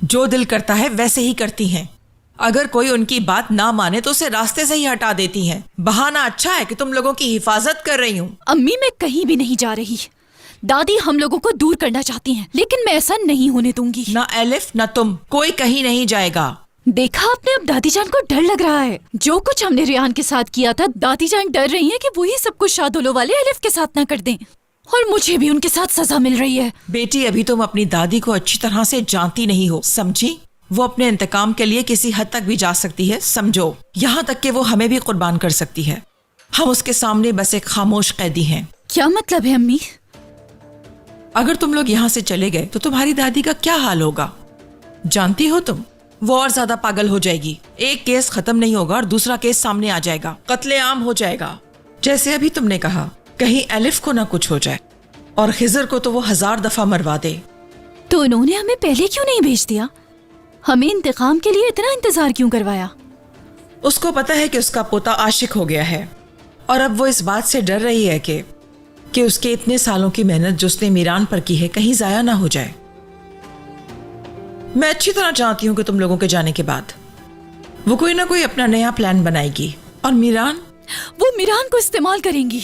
जो दिल करता है वैसे ही करती हैं। अगर कोई उनकी बात ना माने तो उसे रास्ते से ही हटा देती हैं। बहाना अच्छा है कि तुम लोगों की हिफाजत कर रही हूँ। अम्मी, मैं कहीं भी नहीं जा रही। दादी हम लोगों को दूर करना चाहती हैं, लेकिन मैं ऐसा नहीं होने दूंगी। ना एलिफ ना तुम, कोई कहीं नहीं जाएगा। देखा आपने, अब दादी जान को डर लग रहा है। जो कुछ हमने रियान के साथ किया था, दादी जान डर रही है कि वही सब कुछ शादुलो वाले एलिफ के साथ ना कर दें, और मुझे भी उनके साथ सजा मिल रही है। बेटी, अभी तुम अपनी दादी को अच्छी तरह से जानती नहीं हो, समझी? वो अपने इंतकाम के लिए किसी हद तक भी जा सकती है, समझो। यहाँ तक कि वो हमें भी कुर्बान कर सकती है। हम उसके सामने बस एक खामोश कैदी हैं। क्या मतलब है अम्मी? अगर तुम लोग यहाँ से चले गए तो तुम्हारी दादी का क्या हाल होगा जानती हो तुम? वो और ज्यादा पागल हो जाएगी। एक केस खत्म नहीं होगा और दूसरा केस सामने आ जाएगा, कत्लेआम हो जाएगा। जैसे अभी तुमने कहा, कहीं एलिफ को ना कुछ हो जाए, और खिजर को तो वो 1000 दफा मरवा दे। तो उन्होंने हमें पहले क्यों नहीं भेज दिया? हमें इंतकाम के लिए इतना इंतजार क्यों करवाया? उसको पता है कि उसका पोता आशिक हो गया है, और अब वो इस बात से डर रही है कि उसके इतने सालों की मेहनत जो उसने मीरान पर की है कहीं जाया ना हो जाए। मैं अच्छी तरह जानती हूँ कि तुम लोगों के जाने के बाद वो कोई ना कोई अपना नया प्लान बनाएगी, और वो मीरान को इस्तेमाल करेंगी।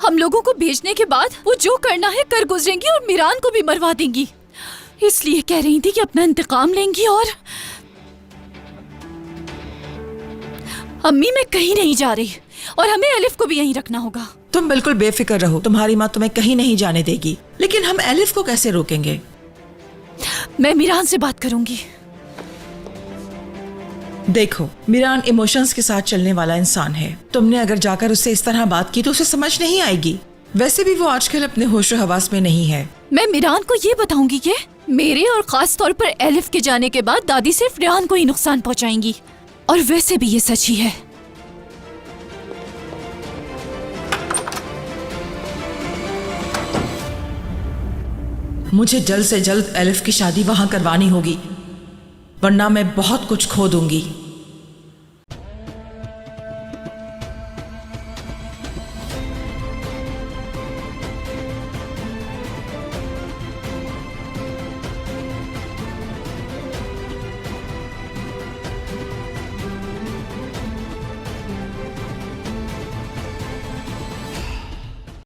हम लोगों को भेजने के बाद वो जो करना है कर गुजरेंगी और मीरान को भी मरवा देंगी। इसलिए कह रही थी कि अपना इंतकाम लेंगी। और अम्मी, मैं कहीं नहीं जा रही, और हमें एलिफ को भी यहीं रखना होगा। तुम बिल्कुल बेफिक्र रहो, तुम्हारी माँ तुम्हें कहीं नहीं जाने देगी। लेकिन हम एलिफ को कैसे रोकेंगे? मैं मीरान से बात करूंगी। देखो, मीरान इमोशंस के साथ चलने वाला इंसान है। तुमने अगर जाकर उससे इस तरह बात की तो उसे समझ नहीं आएगी। वैसे भी वो आजकल अपने होशो हवास में नहीं है। मैं मीरान को ये बताऊंगी कि मेरे और खास तौर पर एलिफ के जाने के बाद दादी सिर्फ रियान को ही नुकसान पहुंचाएंगी, और वैसे भी ये सच ही है। मुझे जल्द से जल्द एलिफ की शादी वहां करवानी होगी, वरना मैं बहुत कुछ खो दूंगी।